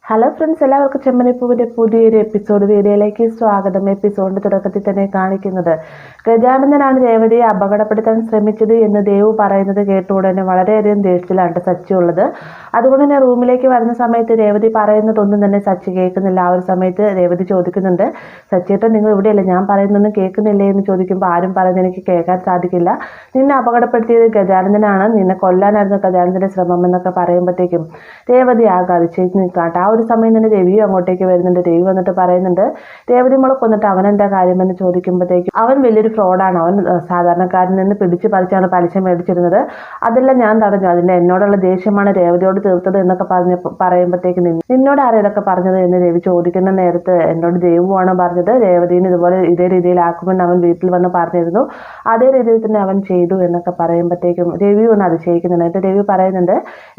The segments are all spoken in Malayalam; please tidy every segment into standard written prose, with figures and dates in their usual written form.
ഹലോ ഫ്രണ്ട്സ്, എല്ലാവർക്കും ചെമ്മനിപ്പൂവിൻ്റെ പുതിയൊരു എപ്പിസോഡ് വീഡിയോയിലേക്ക് സ്വാഗതം. എപ്പിസോഡിൻ്റെ തുടക്കത്തിൽ തന്നെ കാണിക്കുന്നത് ഗജാനന്ദനാണ് രേവതിയെ അപകടപ്പെടുത്താൻ ശ്രമിച്ചത് എന്ന് ദേവു പറയുന്നത് കേട്ടുകൊണ്ട് വളരെയധികം ദേഷ്യത്തിലാണ് സച്ചി ഉള്ളത്. അതുകൊണ്ട് തന്നെ റൂമിലേക്ക് വരുന്ന സമയത്ത് രേവതി പറയുന്നതൊന്നും തന്നെ സച്ചി കേൾക്കുന്നില്ല. ആ ഒരു സമയത്ത് രേവതി ചോദിക്കുന്നുണ്ട്, സച്ചിയേട്ടൻ നിങ്ങൾ ഇവിടെയല്ലേ, ഞാൻ പറയുന്നൊന്നും കേൾക്കുന്നില്ലേ എന്ന് ചോദിക്കുമ്പോൾ ആരും പറയുന്നത് എനിക്ക് കേൾക്കാൻ സാധിക്കില്ല, നിന്നെ അപകടപ്പെടുത്തിയത് ഗജാനന്ദനാണ്, നിന്നെ കൊല്ലാനായിരുന്നു ഗജാനന്ദൻ്റെ ശ്രമം എന്നൊക്കെ പറയുമ്പോഴത്തേക്കും രേവതി ആകെ അതിശയിച്ച് നിൽക്കാട്ടെ. ആ ഒരു സമയം തന്നെ രവിയും അങ്ങോട്ടേക്ക് വരുന്നുണ്ട്. രവി വന്നിട്ട് പറയുന്നുണ്ട്, രേവതി മോളെ കൊന്നിട്ട് അവൻ എന്താ കാര്യമെന്ന് ചോദിക്കുമ്പോഴത്തേക്കും അവൻ വലിയൊരു ഫ്രോഡാണ്, അവൻ സാധാരണക്കാരിൽ നിന്ന് പിടിച്ചു പറിച്ചാണ് പലിശ മേടിച്ചിരുന്നത്, അതെല്ലാം ഞാൻ തടഞ്ഞു, അതിൻ്റെ എന്നോടുള്ള ദേഷ്യമാണ് രേവതിയോട് തീർത്തത് എന്നൊക്കെ പറയുമ്പോഴത്തേക്ക് നിന്നോട് ആരാ ഇതൊക്കെ പറഞ്ഞത് എന്ന് രവി ചോദിക്കുന്ന നേരത്ത് എന്നോട് ദേവുവാണ് പറഞ്ഞത്, രേവതിനെ ഇതുപോലെ ഇതേ രീതിയിലാക്കുമെന്ന് അവൻ വീട്ടിൽ വന്ന് പറഞ്ഞിരുന്നു, അതേ രീതിയിൽ തന്നെ അവൻ ചെയ്തു എന്നൊക്കെ പറയുമ്പോഴത്തേക്കും രവി ഒന്ന് അതിശയിക്കുന്നുണ്ട്. എന്നിട്ട് രവി പറയുന്നുണ്ട്,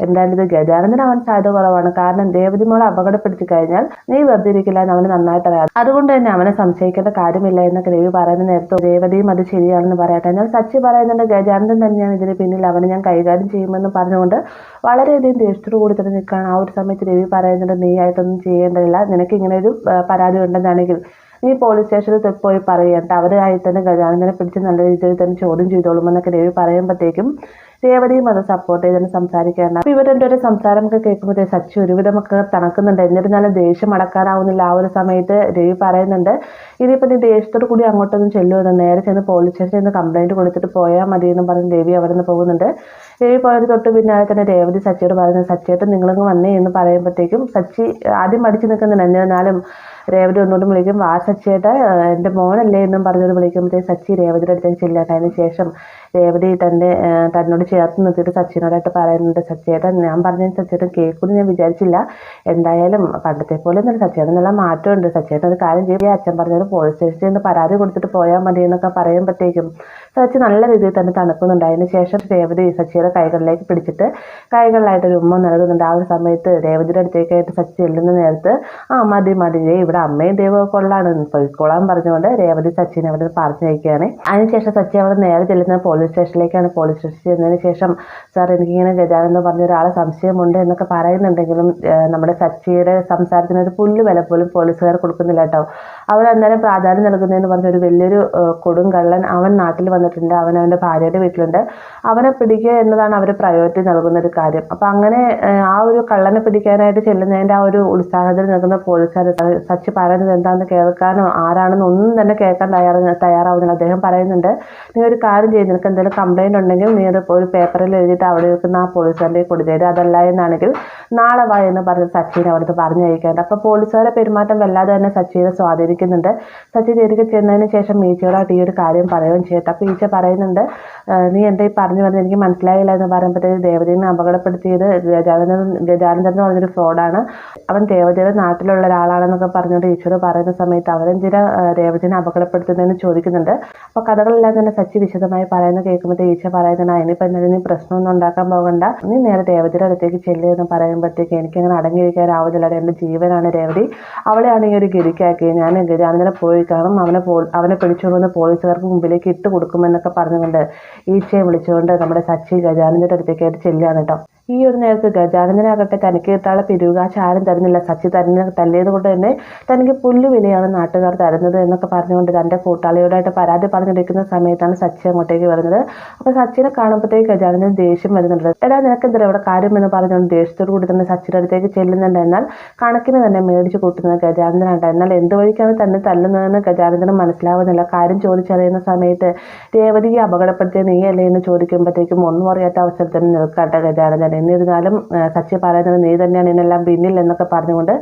എന്തായാലും ഇത് ഗജാനന്ദൻ അവൻ സാധ്യത കുറവാണ്, കാരണം രേവതി മോളെ അപകടപ്പെടുത്തി കഴിഞ്ഞാൽ നീ വെറുതെ ഇരിക്കില്ല എന്ന് അവന് നന്നായിട്ട് അറിയാം, അതുകൊണ്ട് തന്നെ അവനെ സംശയിക്കേണ്ട കാര്യമില്ല എന്നൊക്കെ രവി പറയുന്ന നേരത്തെ രേവതിയും അത് ശരിയാണെന്ന് പറയട്ടെ. എന്നാൽ സച്ചി പറയുന്നുണ്ട്, ഗജാനന്ദൻ തന്നെയാണ് ഇതിന് പിന്നിൽ, അവനെ ഞാൻ കൈകാര്യം ചെയ്യുമെന്ന് പറഞ്ഞുകൊണ്ട് വളരെയധികം ദേഷ്യത്തോടു കൂടി തന്നെ നിൽക്കുകയാണ്. ആ ഒരു സമയത്ത് രവി പറയുന്നുണ്ട്, നീ ആയിട്ടൊന്നും ചെയ്യേണ്ടതില്ല, നിനക്ക് ഇങ്ങനെ ഒരു പരാതി ഉണ്ടെന്നാണെങ്കിൽ നീ പോലീസ് സ്റ്റേഷനിൽ പോയി പറയണ്ട, അവരായി തന്നെ ഗജാനന്ദനെ പിടിച്ച് നല്ല രീതിയിൽ തന്നെ ചോദ്യം ചെയ്തോളുമെന്നൊക്കെ രവി പറയുമ്പോഴത്തേക്കും രേവതിയും അത് സപ്പോർട്ട് ചെയ്താണ് സംസാരിക്കുകയാണ്. അപ്പൊ ഇവരുടെ ഒരു സംസാരമൊക്കെ കേൾക്കുമ്പോഴേ സച്ചി ഒരുവിധമൊക്കെ തണുക്കുന്നുണ്ട്. എന്നിരുന്നാലും ദേഷ്യം അടക്കാനാവുന്നില്ല. ആ ഒരു സമയത്ത് രവി പറയുന്നുണ്ട്, ഇനിയിപ്പോൾ നീ ദേഷ്യത്തോട് കൂടി അങ്ങോട്ടൊന്നും ചെല്ലുമെന്ന്, നേരെ ചെന്ന് പോലീസ് സ്റ്റേഷനിൽ നിന്ന് കംപ്ലൈന്റ് കൊടുത്തിട്ട് പോയാൽ മതി എന്ന് പറഞ്ഞ് രവി അവിടെ നിന്ന് പോകുന്നുണ്ട്. രവി പോയത് തൊട്ട് പിന്നാലെ തന്നെ രേവതി സച്ചിയോട് പറയുന്നത്, സച്ചിയായിട്ട് നിങ്ങളിങ്ങ് വന്നേ എന്ന് പറയുമ്പോഴത്തേക്കും സച്ചി ആദ്യം മടിച്ചു നിൽക്കുന്നുണ്ട്. എന്നിരുന്നാലും രേവതി ഒന്നുകൂടി വിളിക്കും, വാ സച്ചിയേട്ട എൻ്റെ മോനല്ലേ എന്നും പറഞ്ഞോട് വിളിക്കുമ്പോഴത്തേക്ക് സച്ചി രേവതിയുടെ അടുത്തേക്ക് ചെല്ലാൻ. അതിന് ശേഷം രേവതി തന്നോട് ചേർത്ത് നിർത്തിയിട്ട് സച്ചിനോടായിട്ട് പറയുന്നുണ്ട്, സച്ചിയേട്ടൻ ഞാൻ പറഞ്ഞ സച്ചിയേട്ടൻ കേൾക്കുമെന്ന് ഞാൻ വിചാരിച്ചില്ല, എന്തായാലും പണ്ടത്തെ പോലെ ഒന്നും സച്ചിയേട്ടൻ നല്ല മാറ്റമുണ്ട്, സച്ചിയേട്ടൻ ഒരു കാര്യം ചെയ്യുക, അച്ഛൻ പറഞ്ഞത് പോലീസ് സ്റ്റേഷനിൽ നിന്ന് പരാതി കൊടുത്തിട്ട് പോയാൽ മതി എന്നൊക്കെ പറയുമ്പോഴത്തേക്കും സച്ചി നല്ല രീതിയിൽ തന്നെ തണുക്കുന്നുണ്ട്. അതിന് ശേഷം രേവതി സച്ചിയുടെ കൈകളിലേക്ക് പിടിച്ചിട്ട് കൈകളിലായിട്ട് ഒരു ഉമ്മ നൽകുന്നുണ്ട്. ആ ഒരു സമയത്ത് രേവതിയുടെ അടുത്തേക്കായിട്ട് സച്ചി ചെല്ലുന്ന നേരത്ത് മതി ഇവിടെ അമ്മയും ദൈവമൊക്കെ കൊള്ളാണ്, പൊയ്ക്കോളാൻ പറഞ്ഞുകൊണ്ട് രേവതി സച്ചിനെ അവിടെ പറഞ്ഞയക്കുകയാണ്. അതിനുശേഷം സച്ചി അവിടെ നേരെ ചെല്ലുന്നത് പോലീസ് സ്റ്റേഷനിലേക്കാണ്. പോലീസ് സ്റ്റേഷനിൽ ചെന്നതിന് ശേഷം, സാർ എനിക്കിങ്ങനെ ഗജാനന്ദൻ പറഞ്ഞ ഒരാളെ സംശയമുണ്ട് എന്നൊക്കെ പറയുന്നുണ്ടെങ്കിലും നമ്മുടെ സച്ചിയുടെ സംസാരത്തിന് ഒരു പുല്ല് വില പോലും പോലീസുകാർ കൊടുക്കുന്നില്ല കേട്ടോ. അവരന്നേരം പ്രാധാന്യം നൽകുന്നതെന്ന് പറഞ്ഞ ഒരു വലിയൊരു കൊടും കള്ളൻ അവൻ നാട്ടിൽ വന്നിട്ടുണ്ട്, അവൻ അവൻ്റെ ഭാര്യയുടെ വീട്ടിലുണ്ട്, അവനെ പിടിക്കുക എന്നതാണ് അവർ പ്രയോറിറ്റി നൽകുന്ന ഒരു കാര്യം. അപ്പം അങ്ങനെ ആ ഒരു കള്ളനെ പിടിക്കാനായിട്ട് ചെല്ലുന്നതിൻ്റെ ആ ഒരു ഉത്സാഹത്തിൽ നിൽക്കുന്ന പോലീസുകാർ സച്ചി പറയുന്നത് എന്താണെന്ന് കേൾക്കാനോ ആരാണെന്ന് ഒന്നും തന്നെ കേൾക്കാൻ തയ്യാറാവുന്നില്ല. അദ്ദേഹം പറയുന്നുണ്ട്, നീ ഒരു കാര്യം ചെയ്ത് നിനക്ക് എന്തെങ്കിലും കംപ്ലൈൻറ്റ് ഉണ്ടെങ്കിൽ നീ അത് ഒരു പേപ്പറിൽ എഴുതിയിട്ട് അവിടെ നിൽക്കുന്ന ആ പോലീസുകാരുടെ കൊടുത്തേര്, അതല്ല എന്നാണെങ്കിൽ നാളെ വാ എന്ന് പറഞ്ഞ് സച്ചിനെ അവിടുത്തെ പറഞ്ഞയക്കാറുണ്ട്. അപ്പോൾ പോലീസുകാരെ പെരുമാറ്റം വല്ലാതെ തന്നെ സച്ചിനെ സ്വാധീനിക്കുന്നുണ്ട്. സച്ചി തിരികെ ചെന്നതിന് ശേഷം ഈച്ചയോടായിട്ട് ഈ ഒരു കാര്യം പറയുകയും ചെയ്യട്ടെ. അപ്പോൾ ഈച്ച പറയുന്നുണ്ട്, നീ എന്താ ഈ പറഞ്ഞു പറഞ്ഞത് എനിക്ക് മനസ്സിലായില്ല എന്ന് പറയുമ്പോഴത്തേക്ക് രേവതിനെ അപകടപ്പെടുത്തിയത് ഗജാനന്ദൻ എന്ന് പറഞ്ഞൊരു ഫ്രോഡാണ്, അവൻ രേവതിയുടെ നാട്ടിലുള്ള ഒരാളാണെന്നൊക്കെ പറഞ്ഞുകൊണ്ട് ഈശ്വര പറയുന്ന സമയത്ത് അവരെന്തിനാ രേവതിനെ അപകടപ്പെടുത്തുന്നതെന്ന് ചോദിക്കുന്നുണ്ട്. അപ്പോൾ കഥകളെല്ലാം തന്നെ സച്ചി വിശദമായി പറയുന്നത് കേൾക്കുമ്പോഴത്തേക്ക് ഈച്ച പറയുന്നത്, അതിനിപ്പോൾ എന്തായാലും നീ പ്രശ്നമൊന്നും ഉണ്ടാക്കാൻ പോകണ്ട, നീ നേരെ രേവതിയുടെ അടുത്തേക്ക് ചെല്ലുക എന്ന് പറയുമ്പോഴത്തേക്ക് എനിക്കങ്ങനെ അടങ്ങിയിരിക്കാനാവുന്നില്ല, എൻ്റെ ജീവനാണ് രേവതി, അവളെയാണ് ഈ ഒരു ഗതിക്കാക്കി, ഞാൻ ഗജാനന്ദനെ പോയി കാണും, അവനെ പിടിച്ചുകൊണ്ടുവന്ന് പോലീസുകാർക്ക് മുമ്പിലേക്ക് ഇട്ട് കൊടുക്കുമെന്നൊക്കെ പറഞ്ഞുകൊണ്ട് ഈച്ചയെ വിളിച്ചുകൊണ്ട് നമ്മുടെ സച്ചി ഗജാനന്ദൻ്റെ അടുത്തേക്കായിട്ട് ചെല്ലുകയാണ് കേട്ടോ. ഈ ഒരു നേരത്ത് ഗജാനന്ദനാകട്ടെ തനിക്ക് കിട്ടാനുള്ള പിരിവുകാശ് ആരും തരുന്നില്ല, സച്ചി തല്ലിയത് കൊണ്ട് തന്നെ തനിക്ക് പുല്ല് വിലയാണ് നാട്ടുകാർ തരുന്നത് എന്നൊക്കെ പറഞ്ഞുകൊണ്ട് തൻ്റെ കൂട്ടാളിയോടായിട്ട് പരാതി പറഞ്ഞിരിക്കുന്ന സമയത്താണ് സച്ചി അങ്ങോട്ടേക്ക് വരുന്നത്. അപ്പോൾ സച്ചിനെ കാണുമ്പോഴത്തേക്ക് ഗജാനന്ദൻ ദേഷ്യം വരുന്നുണ്ട്. എടാ നിനക്ക് എന്താ ഇവിടെ കാര്യമെന്ന് പറഞ്ഞുകൊണ്ട് ദേഷ്യത്തോടു കൂടി തന്നെ സച്ചിയുടെ അടുത്തേക്ക് ചെല്ലുന്നുണ്ട്. എന്നാൽ കണക്കിന് തന്നെ മേടിച്ചു കൂട്ടുന്നത് ഗജാനന്ദനാണ്. എന്നാൽ എന്ത് വഴിക്കാണ് തന്നെ തല്ലുന്നതെന്ന് ഗജാനന്ദന് മനസ്സിലാവുന്നില്ല. കാര്യം ചോദിച്ചറിയുന്ന സമയത്ത് രേവതിയെ അപകടപ്പെടുത്തിയ നീയല്ലേ എന്ന് ചോദിക്കുമ്പോഴത്തേക്കും ഒന്നും അറിയാത്ത അവസരത്തിൽ നിൽക്കാട്ടെ ഗജാനന്ദൻ. എന്നിരുന്നാലും സച്ചി പറയുന്നത് നീ തന്നെയാണ് ഇതിനെല്ലാം പിന്നിൽ എന്നൊക്കെ പറഞ്ഞുകൊണ്ട്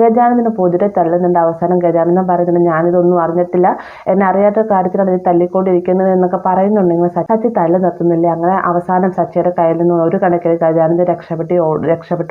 ഗജാനന്ദന് പൊതുവെ തള്ളുന്നുണ്ട്. അവസാനം ഗജാനന്ദൻ പറയുന്നുണ്ട്, ഞാനിതൊന്നും അറിഞ്ഞിട്ടില്ല, എന്നെ അറിയാത്ത കാര്യത്തിലാണ് ഇത് തല്ലിക്കൊണ്ടിരിക്കുന്നത് എന്നൊക്കെ പറയുന്നുണ്ടെങ്കിൽ സച്ചി തല്ല് നിർത്തുന്നില്ല. അങ്ങനെ അവസാനം സച്ചിയുടെ കയ്യിൽ നിന്ന് ഒരു കണക്കിൽ ഗജാനന്ദൻ രക്ഷപ്പെട്ട്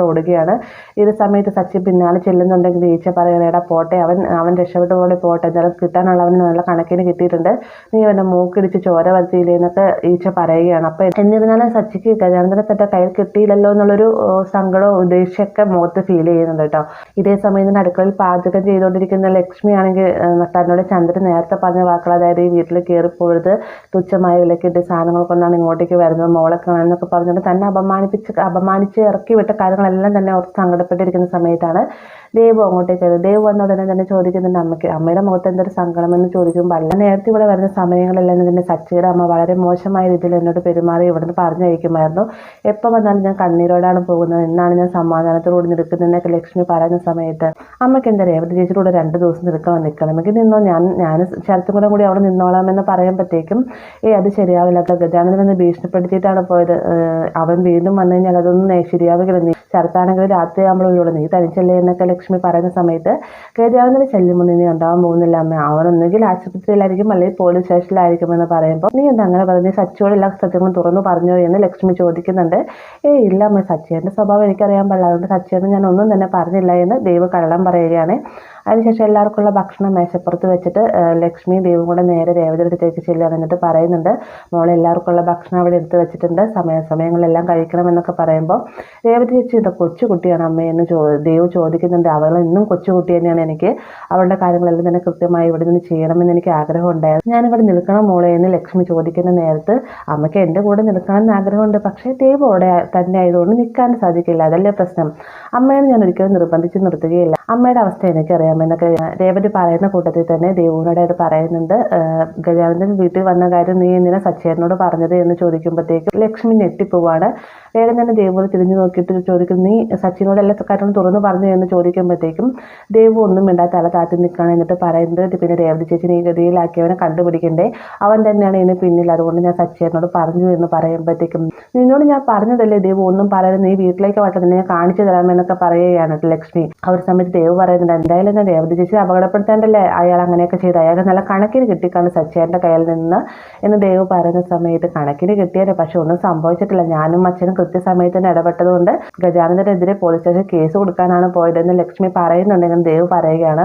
ഓടുകയാണ്. ഈ സമയത്ത് സച്ചി പിന്നാലെ ചെല്ലുന്നുണ്ടെങ്കിൽ ഈച്ച പറയണേടാ പോട്ടെ, അവൻ രക്ഷപ്പെട്ടു പോലെ പോട്ടെ, എന്തായാലും കിട്ടാനുള്ള അവന് നല്ല കണക്കിന് കിട്ടിയിട്ടുണ്ട്, നീ അവൻ്റെ മൂക്കിടിച്ച് ചോര വരുത്തിയില്ലേ എന്നൊക്കെ ഈച്ച പറയുകയാണ്. അപ്പം എന്നിരുന്നാലും സച്ചിക്ക് ഗജാനന്ദനെ തന്റെ കയ്യിൽ കിട്ടിയില്ലല്ലോ എന്നുള്ളൊരു സങ്കടവും ദേഷ്യമൊക്കെ മുഖത്ത് ഫീൽ ചെയ്യുന്നുണ്ട് കേട്ടോ. ഇതേ സമയം തന്നെ അടുക്കളയിൽ പാചകം ചെയ്തുകൊണ്ടിരിക്കുന്ന ലക്ഷ്മി ആണെങ്കിൽ തന്നോട് ചന്ദ്രൻ നേരത്തെ പറഞ്ഞ വാക്കുകൾ, അതായത് ഈ വീട്ടിൽ കയറിപ്പോയത് തുച്ഛമായ വിലക്കിട്ട് സാധനങ്ങൾ കൊണ്ടാണ് ഇങ്ങോട്ടേക്ക് വരുന്നത്, മോളെ കാണാനൊക്കെ പറഞ്ഞുകൊണ്ട് തന്നെ അപമാനിച്ച് ഇറക്കി വിട്ട കാര്യങ്ങളെല്ലാം തന്നെ ഓർത്ത് സങ്കടപ്പെട്ടിരിക്കുന്ന സമയത്താണ് ദേവു അങ്ങോട്ടേക്ക് വരും. ദേവു വന്ന ഉടനെ തന്നെ ചോദിക്കുന്നുണ്ട് അമ്മയുടെ മുഖത്ത് എന്തൊരു സങ്കടമെന്ന് ചോദിക്കുമ്പോൾ അല്ല, നേരത്തെ ഇവിടെ വരുന്ന സമയങ്ങളെല്ലാം ഇതിൻ്റെ സച്ചിയുടെ അമ്മ വളരെ മോശമായ രീതിയിൽ എന്നോട് പെരുമാറി ഇവിടുന്ന് പറഞ്ഞയക്കുമായിരുന്നു. എപ്പോൾ വന്നാലും ഞാൻ കണ്ണീരോടാണ് പോകുന്നത്, എന്നാണ് ഞാൻ സമാധാനത്തോടുകൂടി നിൽക്കുന്നതെന്നൊക്കെ ലക്ഷ്മി പറയുന്ന സമയത്ത് അമ്മയ്ക്ക് എന്താ രേവതി ചേച്ചിയുടെ കൂടെ 2 ദിവസം നിൽക്കണമെങ്കിൽ നിന്നോ, ഞാൻ ശരത്തും കൂടെ അവിടെ നിന്നോളാമെന്ന് പറയുമ്പോഴത്തേക്കും അത് ശരിയാവില്ല, ഗജാനൻ എന്ന് ഭീഷണിപ്പെടുത്തിയിട്ടാണ് പോയത്, അവൻ വീണ്ടും വന്നു കഴിഞ്ഞാൽ അതൊന്നും ശരിയാവുകയില്ല, നീ ശരത്താണെങ്കിൽ രാത്രിയാകുമ്പോഴുള്ളൂ, നീ തനിച്ചല്ലേ എന്നൊക്കെ ലക്ഷ്മി പറയുന്ന സമയത്ത് ഗജാനന് ശല്യമൊന്നും നീ ഉണ്ടാവാൻ പോകുന്നില്ല അമ്മ, അവനൊന്നുകിൽ ആശുപത്രിയിലായിരിക്കും അല്ലെങ്കിൽ പോലീസ് സ്റ്റേഷനിലായിരിക്കും എന്ന് പറയുമ്പോൾ നീ എന്താ അങ്ങനെ പറഞ്ഞു, സച്ചിയോട് എല്ലാ സത്യങ്ങളും തുറന്നു പറഞ്ഞോ എന്ന് ലക്ഷ്മി ചോദിക്കുന്നുണ്ട്. ഇല്ല അമ്മ, സച്ചിയുടെ സ്വഭാവം എനിക്കറിയാൻ പാടില്ല, അതുകൊണ്ട് സച്ചിയോട് ഞാൻ ഒന്നും തന്നെ പറഞ്ഞില്ല എന്ന് ദേവ് കള്ളം പറയുകയാണ്. അതിനുശേഷം എല്ലാവർക്കുള്ള ഭക്ഷണം മേശപ്പുറത്ത് വെച്ചിട്ട് ലക്ഷ്മി ദേവും കൂടെ നേരെ രേവതിയുടെ അടുത്തേക്ക് ചെല്ലുകയാണ്. എന്നിട്ട് പറയുന്നുണ്ട്, മോളെ എല്ലാവർക്കുള്ള ഭക്ഷണം അവിടെ എടുത്ത് വെച്ചിട്ടുണ്ട്, സമയങ്ങളെല്ലാം കഴിക്കണമെന്നൊക്കെ പറയുമ്പോൾ രേവതി ചേച്ചി എന്താ കൊച്ചുകുട്ടിയാണ് അമ്മയെന്ന് ദേവ് ചോദിക്കുന്നുണ്ട്. അവൾ ഇന്നും കൊച്ചുകുട്ടി തന്നെയാണ്, എനിക്ക് അവളുടെ കാര്യങ്ങളെല്ലാം തന്നെ കൃത്യമായി ഇവിടെ നിന്ന് ചെയ്യണമെന്ന് എനിക്ക് ആഗ്രഹം ഉണ്ടായിരുന്നു, ഞാനിവിടെ നിൽക്കണം മോളെ എന്ന് ലക്ഷ്മി ചോദിക്കുന്ന നേരത്ത് അമ്മയ്ക്ക് എൻ്റെ കൂടെ നിൽക്കണമെന്ന് ആഗ്രഹമുണ്ട്, പക്ഷേ ദേവ് അവിടെ തന്നെ ആയതുകൊണ്ട് നിൽക്കാൻ സാധിക്കില്ല, അതല്ലേ പ്രശ്നം, അമ്മയെ ഞാൻ ഒരിക്കലും നിർബന്ധിച്ച് നിർത്തുകയില്ല, അമ്മയുടെ അവസ്ഥ എനിക്കറിയാമെന്നൊക്കെ രേവതി പറയുന്ന കൂട്ടത്തിൽ തന്നെ ദേവുവിനോട് പറയുന്നുണ്ട്. ഗജാനന്ദൻ വീട്ടിൽ വന്ന കാര്യം നീ എന്തിനാ സച്ചേട്ടനോട് പറഞ്ഞത് എന്ന് ചോദിക്കുമ്പോഴത്തേക്കും ലക്ഷ്മി ഞെട്ടിപ്പോവാണ്. വേഗം തന്നെ ദേവുവിനെ തിരിഞ്ഞു നോക്കിയിട്ട് ചോദിക്കും, നീ സച്ചിനോട് എല്ലാ കാര്യങ്ങളും തുറന്നു പറഞ്ഞു എന്ന് ചോദിക്കുമ്പോഴത്തേക്കും ദേവു ഒന്നും മിണ്ടാതെ തല താത്തി നിൽക്കുകയാണ്. എന്നിട്ട് പറയുന്നത്, പിന്നെ രേവതി ചേച്ചി നീ ഗതിയിലാക്കിയവനെ കണ്ടുപിടിക്കണ്ടേ, അവൻ തന്നെയാണ് ഇതിന് പിന്നിൽ, അതുകൊണ്ട് ഞാൻ സച്ചേട്ടനോട് പറഞ്ഞു എന്ന് പറയുമ്പോഴത്തേക്കും നിന്നോട് ഞാൻ പറഞ്ഞതല്ലേ ദേവു ഒന്നും പറയാതെ, നീ വീട്ടിലേക്ക് വട്ടം ഞാൻ കാണിച്ചു തരാമെന്നൊക്കെ പറയുകയാണ് ലക്ഷ്മി. ആ ഒരു സമയത്ത് ദേവ് പറയുന്നുണ്ട്, എന്തായാലും ഞാൻ രേവതി ചേച്ചി അപകടപ്പെടുത്താണ്ടല്ലേ അയാൾ അങ്ങനെയൊക്കെ ചെയ്ത്, അയാൾക്ക് നല്ല കണക്കിന് കിട്ടിക്കാണ് സച്ചേട്ടൻ്റെ കയ്യിൽ നിന്ന് എന്ന് ദേവ് പറയുന്ന സമയത്ത് കണക്കിന് കിട്ടിയാലേ, പക്ഷെ ഒന്നും സംഭവിച്ചിട്ടില്ല, ഞാനും അച്ഛനും കൃത്യസമയത്ത് തന്നെ ഇടപെട്ടതുകൊണ്ട് ഗജാനന്ദനെതിരെ പോലീസ് സ്റ്റേഷൻ കേസ് കൊടുക്കാനാണ് പോയതെന്ന് ലക്ഷ്മി പറയുന്നുണ്ടെങ്കിൽ ദേവ് പറയുകയാണ്,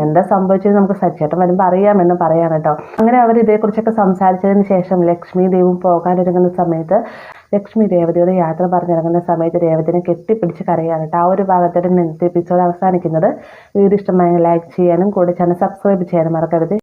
എന്താ സംഭവിച്ചത് നമുക്ക് സച്ചേട്ടൻ വരുമ്പോൾ അറിയാമെന്ന് പറയാൻ കേട്ടോ. അങ്ങനെ അവർ ഇതേക്കുറിച്ചൊക്കെ സംസാരിച്ചതിന് ശേഷം ലക്ഷ്മി ദേവും പോകാനൊരുങ്ങുന്ന സമയത്ത് ലക്ഷ്മി രേവതിയോട് യാത്ര പറഞ്ഞിറങ്ങുന്ന സമയത്ത് രേവതിനെ കെട്ടിപ്പിടിച്ച് കരയാണ് കേട്ടോ. ആ ഒരു ഭാഗത്തോടെ ഇന്നത്തെ എപ്പിസോഡ് അവസാനിക്കുന്നത്. വീഡിയോ ഇഷ്ടമായി ലൈക്ക് ചെയ്യാനും കൂടെ ചാനൽ സബ്സ്ക്രൈബ് ചെയ്യാനും മറക്കരുത്.